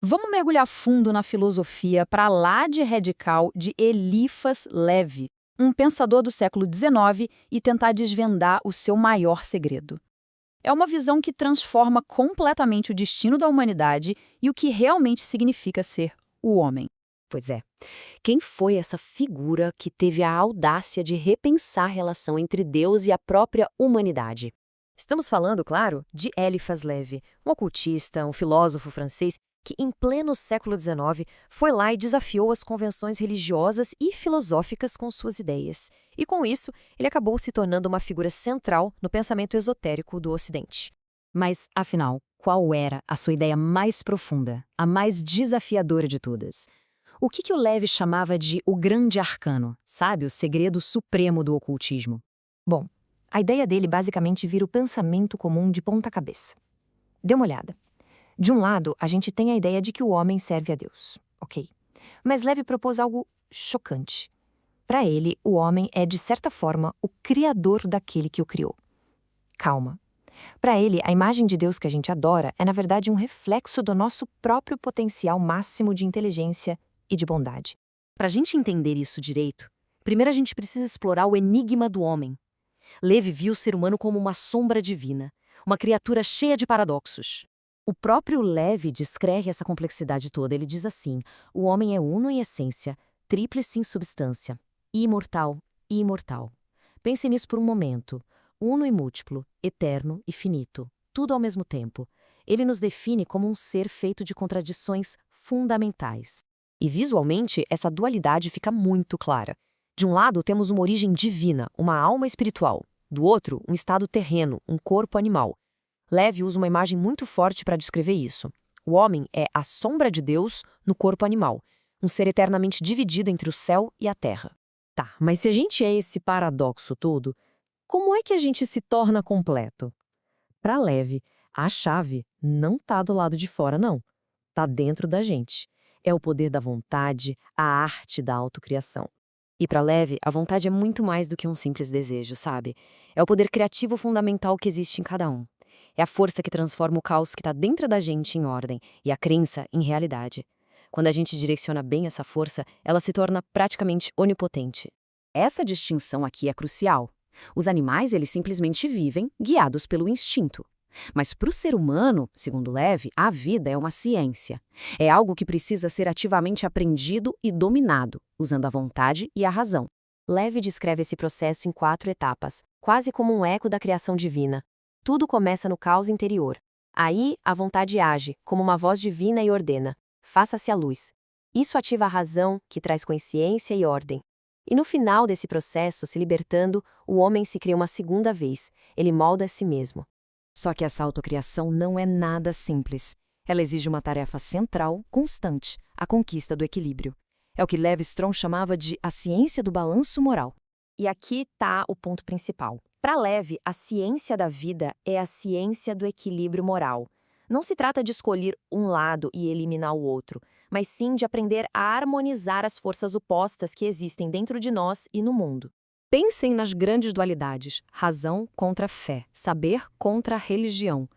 Vamos mergulhar fundo na filosofia para lá de radical de Eliphas Levi, um pensador do século XIX, e tentar desvendar o seu maior segredo. É uma visão que transforma completamente o destino da humanidade e o que realmente significa ser o homem. Pois é. Quem foi essa figura que teve a audácia de repensar a relação entre Deus e a própria humanidade? Estamos falando, claro, de Eliphas Levi, um ocultista, um filósofo francês que, em pleno século XIX, foi lá e desafiou as convenções religiosas e filosóficas com suas ideias. E, com isso, ele acabou se tornando uma figura central no pensamento esotérico do Ocidente. Mas, afinal, qual era a sua ideia mais profunda, a mais desafiadora de todas? O que o Levi chamava de o grande arcano, sabe, o segredo supremo do ocultismo? Bom, a ideia dele basicamente vira o pensamento comum de ponta cabeça. Dê uma olhada. De um lado, a gente tem a ideia de que o homem serve a Deus, ok? Mas Levi propôs algo chocante. Para ele, o homem é, de certa forma, o criador daquele que o criou. Calma. Para ele, a imagem de Deus que a gente adora é, na verdade, um reflexo do nosso próprio potencial máximo de inteligência e de bondade. Para a gente entender isso direito, primeiro a gente precisa explorar o enigma do homem. Levi viu o ser humano como uma sombra divina, uma criatura cheia de paradoxos. O próprio Levi descreve essa complexidade toda. Ele diz assim: o homem é uno em essência, tríplice em substância, imortal e imortal. Pense nisso por um momento. Uno e múltiplo, eterno e finito, tudo ao mesmo tempo. Ele nos define como um ser feito de contradições fundamentais. E visualmente, essa dualidade fica muito clara. De um lado, temos uma origem divina, uma alma espiritual. Do outro, um estado terreno, um corpo animal. Levi usa uma imagem muito forte para descrever isso. O homem é a sombra de Deus no corpo animal, um ser eternamente dividido entre o céu e a terra. Tá, mas se a gente é esse paradoxo todo, como é que a gente se torna completo? Para Levi, a chave não está do lado de fora, não. Está dentro da gente. É o poder da vontade, a arte da autocriação. E para Levi, a vontade é muito mais do que um simples desejo, sabe? É o poder criativo fundamental que existe em cada um. É a força que transforma o caos que está dentro da gente em ordem e a crença em realidade. Quando a gente direciona bem essa força, ela se torna praticamente onipotente. Essa distinção aqui é crucial. Os animais, eles simplesmente vivem guiados pelo instinto. Mas para o ser humano, segundo Levi, a vida é uma ciência. É algo que precisa ser ativamente aprendido e dominado, usando a vontade e a razão. Levi descreve esse processo em 4 etapas, quase como um eco da criação divina. Tudo começa no caos interior. Aí, a vontade age, como uma voz divina e ordena: faça-se a luz. Isso ativa a razão, que traz consciência e ordem. E no final desse processo, se libertando, o homem se cria uma segunda vez. Ele molda a si mesmo. Só que essa autocriação não é nada simples. Ela exige uma tarefa central, constante, a conquista do equilíbrio. É o que Levi Strauss chamava de a ciência do balanço moral. E aqui está o ponto principal. Para Levi, a ciência da vida é a ciência do equilíbrio moral. Não se trata de escolher um lado e eliminar o outro, mas sim de aprender a harmonizar as forças opostas que existem dentro de nós e no mundo. Pensem nas grandes dualidades: razão contra fé, saber contra religião.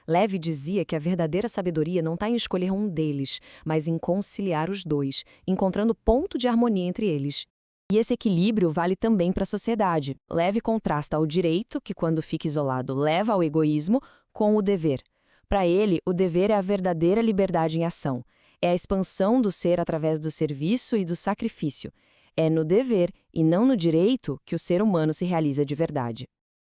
Levi dizia que a verdadeira sabedoria não está em escolher um deles, mas em conciliar os dois, encontrando ponto de harmonia entre eles. E esse equilíbrio vale também para a sociedade. Levi contrasta o direito, que quando fica isolado leva ao egoísmo, com o dever. Para ele, o dever é a verdadeira liberdade em ação. É a expansão do ser através do serviço e do sacrifício. É no dever, e não no direito, que o ser humano se realiza de verdade.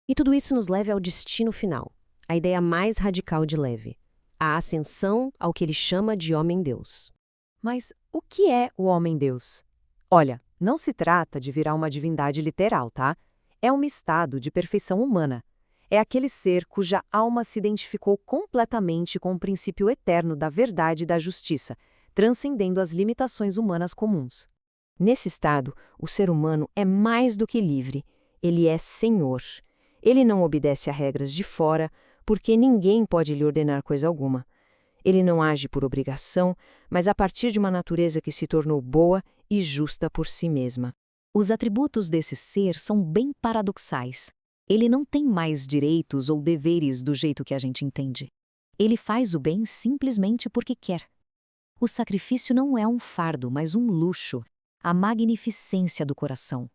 E tudo isso nos leva ao destino final, a ideia mais radical de Levi: a ascensão ao que ele chama de homem-deus. Mas o que é o homem-deus? Olha, não se trata de virar uma divindade literal, tá? É um estado de perfeição humana. É aquele ser cuja alma se identificou completamente com o princípio eterno da verdade e da justiça, transcendendo as limitações humanas comuns. Nesse estado, o ser humano é mais do que livre. Ele é senhor. Ele não obedece a regras de fora, porque ninguém pode lhe ordenar coisa alguma. Ele não age por obrigação, mas a partir de uma natureza que se tornou boa e justa por si mesma. Os atributos desse ser são bem paradoxais. Ele não tem mais direitos ou deveres do jeito que a gente entende. Ele faz o bem simplesmente porque quer. O sacrifício não é um fardo, mas um luxo, a magnificência do coração.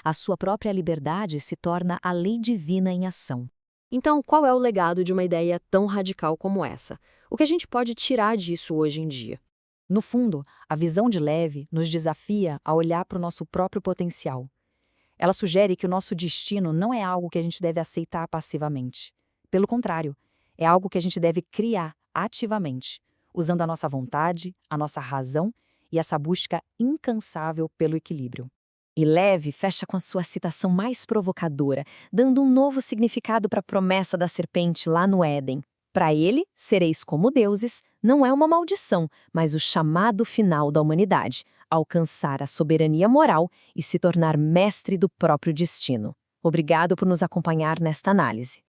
A sua própria liberdade se torna a lei divina em ação. Então, qual é o legado de uma ideia tão radical como essa? O que a gente pode tirar disso hoje em dia? No fundo, a visão de Levi nos desafia a olhar para o nosso próprio potencial. Ela sugere que o nosso destino não é algo que a gente deve aceitar passivamente. Pelo contrário, é algo que a gente deve criar ativamente, usando a nossa vontade, a nossa razão e essa busca incansável pelo equilíbrio. E Levi fecha com a sua citação mais provocadora, dando um novo significado para a promessa da serpente lá no Éden. Para ele, sereis como deuses, não é uma maldição, mas o chamado final da humanidade, alcançar a soberania moral e se tornar mestre do próprio destino. Obrigado por nos acompanhar nesta análise.